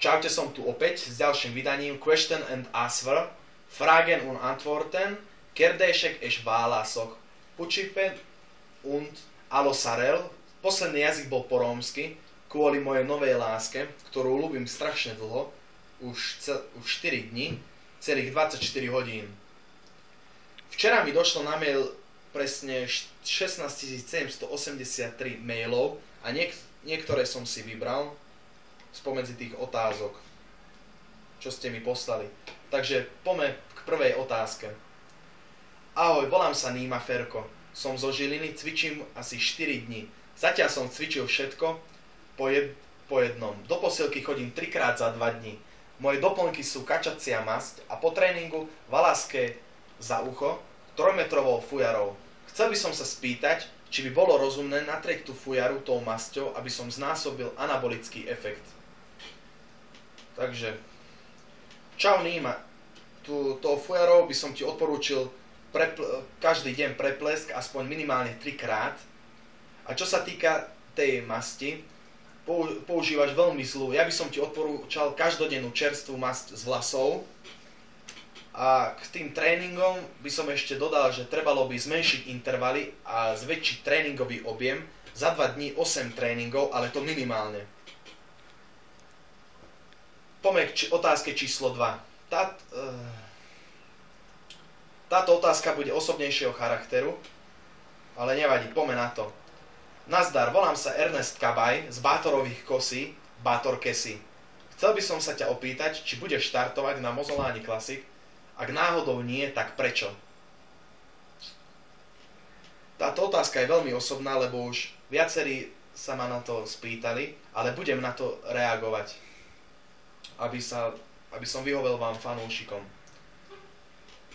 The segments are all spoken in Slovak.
Čaute, som tu opäť s ďalším vydaním Question and Answer, Fragen und Antworten, Kérdések és válaszok, Pucsipen und Alosarel. Posledný jazyk bol po rómsky, kvôli mojej novej láske, ktorú ľúbim strašne dlho, už 4 dní, celých 24 hodín. Včera mi došlo na mail presne 16 783 mailov a niektoré som si vybral spomedzi tých otázok, čo ste mi poslali. Takže poďme k prvej otázke. Ahoj, volám sa Níma Ferko. Som zo Žiliny, cvičím asi 4 dní. Zatiaľ som cvičil všetko po jednom. Do posielky chodím 3-krát za 2 dní. Moje doplnky sú kačacia masť a po tréningu valaské za ucho 3-metrovou fujarou. Chcel by som sa spýtať, či by bolo rozumné natrieť tú fujaru tou masťou, aby som znásobil anabolický efekt. Takže, čau Níma, tou fujarou by som ti odporúčil každý deň preplesk aspoň minimálne 3-krát. A čo sa týka tej masti, používaš veľmi zlú. Ja by som ti odporúčal každodennú čerstvú masť z vlasov. A k tým tréningom by som ešte dodal, že trebalo by zmenšiť intervaly a zväčšiť tréningový objem. Za 2 dní 8 tréningov, ale to minimálne. Poďme k otázke číslo 2. Táto otázka bude osobnejšieho charakteru, ale nevadí, poďme na to. Nazdar, volám sa Ernest Kabaj z Bátorových Kosí, Bátor Kesí. Chcel by som sa ťa opýtať, či budeš štartovať na Mozoláni Classic. Ak náhodou nie, tak prečo? Táto otázka je veľmi osobná, lebo už viacerí sa ma na to spýtali, ale budem na to reagovať, aby som vyhovel vám fanúšikom.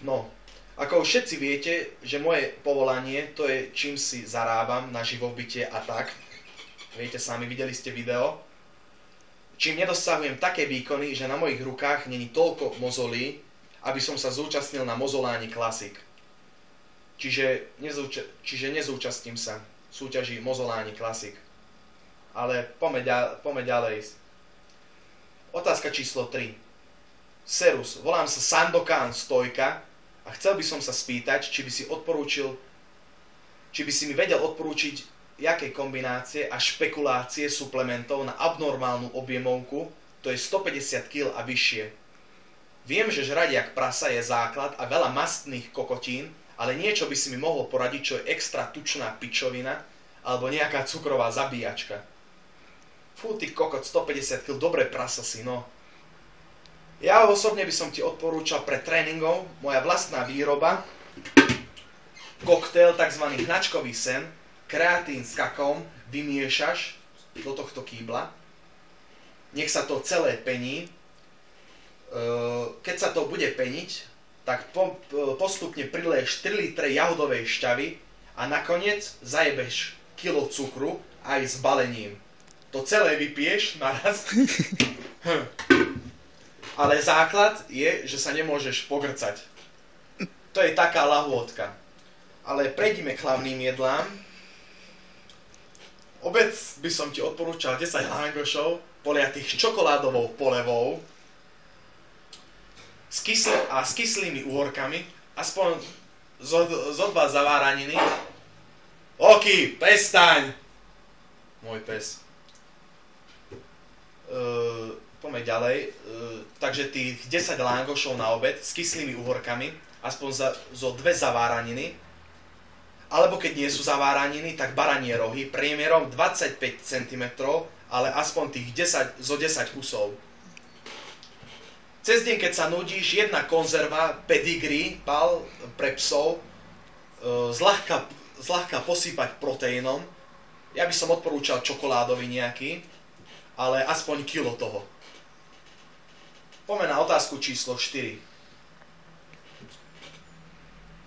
No, ako všetci viete, že moje povolanie, to je čím si zarábam na živobytie a tak. Viete sami, videli ste video. Čím nedosahujem také výkony, že na mojich rukách není toľko mozolí, aby som sa zúčastnil na Mozoláni Classic. Čiže nezúčastním sa v súťaži Mozoláni Classic. Ale poďme ďalej. Otázka číslo 3. Serus, volám sa Sandokan Stojka a chcel by som sa spýtať, či by si mi vedel odporúčiť, jaké kombinácie a špekulácie suplementov na abnormálnu objemovku, to je 150 kg a vyššie. Viem, že žrať jak prasa je základ a veľa mastných kokotín, ale niečo by si mi mohol poradiť, čo je extra tučná pičovina alebo nejaká cukrová zabíjačka. Fú, ty kokot, 150 kg, dobré prasa si, no. Ja osobne by som ti odporúčal pre tréningov moja vlastná výroba, koktail, tzv. Hnačkový sen, kreatín s kakaom vymiešaš do tohto kýbla, nech sa to celé pení. Keď sa to bude peniť, tak postupne prileješ 3 litre jahodovej šťavy a nakoniec zajebeš kilo cukru aj s balením. To celé vypiješ naraz. Ale základ je, že sa nemôžeš pogrcať. To je taká lahôdka. Ale prejdime k hlavným jedlám. Obed by som ti odporúčal 10 langošov poliatých čokoládovou polevou s kyslými uhorkami, aspoň zo 2 zaváraniny. Oky, prestaň! Môj pes. Poďme ďalej. Takže tých 10 langošov na obed s kyslými uhorkami, aspoň zo 2 zaváraniny. Alebo keď nie sú zaváraniny, tak baranie rohy, priemerom 25 cm, ale aspoň tých 10 kusov. Cez deň, keď sa nudíš, jedna konzerva, pedigree, pal pre psov, zľahka posypať proteínom. Ja by som odporúčal čokoládový nejaký, ale aspoň kilo toho. Poďme na otázku číslo 4.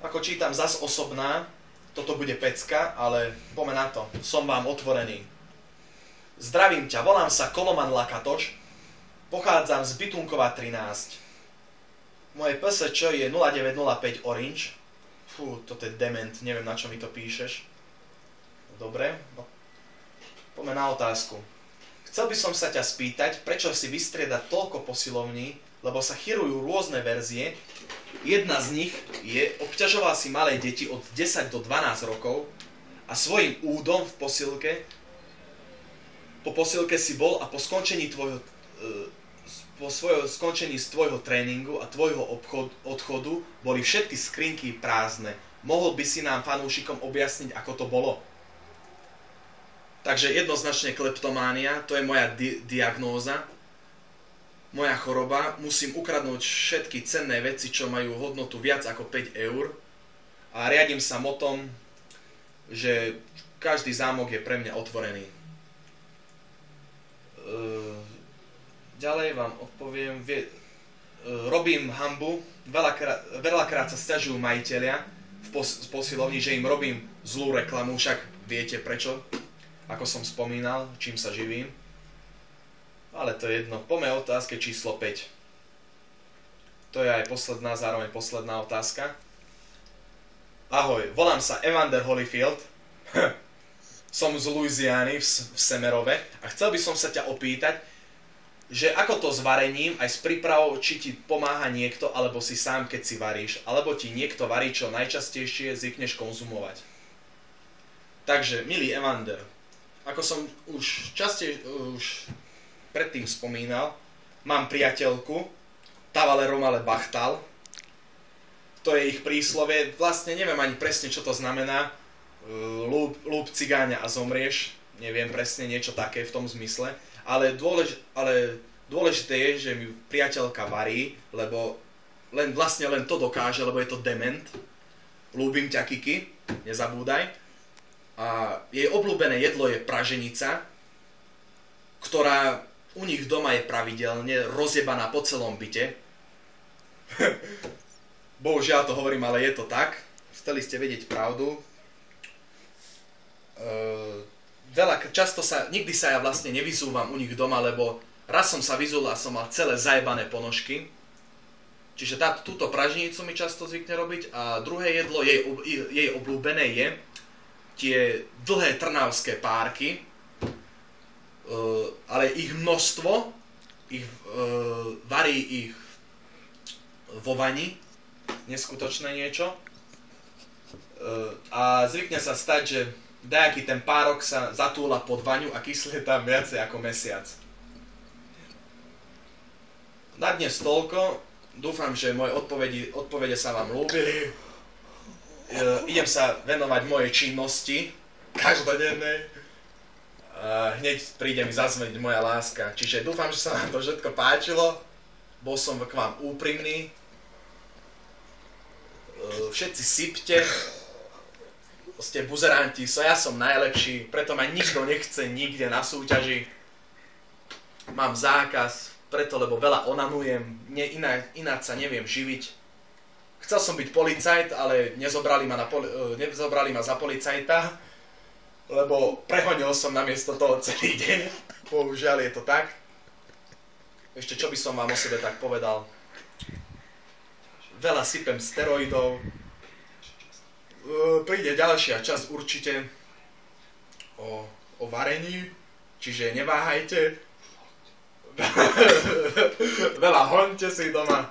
Ako čítam zas osobná, toto bude pecka, ale poďme na to. Som vám otvorený. Zdravím ťa, volám sa Koloman Lakatoš. Pochádzam z Bytunkova 13. Moje PSČ je 0905 Orange. Fú, toto je dement, neviem na čo mi to píšeš. Dobre, poďme na otázku. Chcel by som sa ťa spýtať, prečo si vystriedať toľko posilovní, lebo sa chyrujú rôzne verzie. Jedna z nich je, obťažoval si malé deti od 10 do 12 rokov a svojim údom v posilke, po posilke si bol a po skončení z tvojho tréningu a tvojho odchodu boli všetky skrinky prázdne. Mohol by si nám fanúšikom objasniť, ako to bolo? Takže jednoznačne kleptománia, to je moja diagnóza, moja choroba. Musím ukradnúť všetky cenné veci, čo majú hodnotu viac ako 5 eur a riadím sa motom, že každý zámok je pre mňa otvorený. Ďalej vám odpoviem, robím hanbu, veľakrát sa sťažujú majitelia v posilovni, že im robím zlú reklamu, však viete prečo, ako som spomínal, čím sa živím. Ale to je jedno. Poďme otázke číslo 5. To je aj zároveň posledná otázka. Ahoj, volám sa Evander Holyfield. Som z Louisiany v Semerove a chcel by som sa ťa opýtať, že ako to s varením, aj s prípravou, či ti pomáha niekto, alebo si sám, keď si varíš, alebo ti niekto varí, čo najčastejšie zvykneš konzumovať. Takže, milý Evander, ako som už predtým spomínal, mám priateľku, Tavale Romale Bachtal, to je ich príslovie, vlastne neviem ani presne, čo to znamená, lúb cigáňa a zomrieš, neviem presne, niečo také v tom zmysle, ale dôležité je, že mi priateľka varí, lebo len to dokáže, lebo je to dement. Ľúbim ťa, Kiki, nezabúdaj. A jej obľúbené jedlo je praženica, ktorá u nich doma je pravidelne rozjebaná po celom byte. Bohužiaľ to hovorím, ale je to tak. Chceli ste vedieť pravdu. Nikdy sa ja vlastne nevyzúvam u nich doma, lebo raz som sa vyzul a som mal celé zajebané ponožky. Čiže túto praženicu mi často zvykne robiť a druhé jedlo jej obľúbené je tie dlhé trnavské párky, ale ich množstvo, varí ich vo vani, neskutočné niečo. A zvykne sa stať, že dajaký ten párok sa zatúla pod vaňu a kyslí tam viacej ako mesiac. Na dnes toľko. Dúfam, že moje odpovede sa vám ľúbili. Idem sa venovať mojej činnosti každodennej. Hneď príde mi zazvoniť moja láska. Čiže dúfam, že sa vám to všetko páčilo. Bol som k vám úprimný. Všetci sypte. Ste buzeranti, ja som najlepší, preto ma nikto nechce nikde na súťaži. Mám zákaz, lebo veľa onanujem, ináč sa neviem živiť. Chcel som byť policajt, ale nezobrali ma za policajta, lebo prehonil som namiesto toho celý deň. Bohužiaľ je to tak. Ešte čo by som vám o sebe tak povedal. Veľa sypem steroidov. Príde ďalšia časť určite o varení, čiže neváhajte. Veľa hoňte si doma.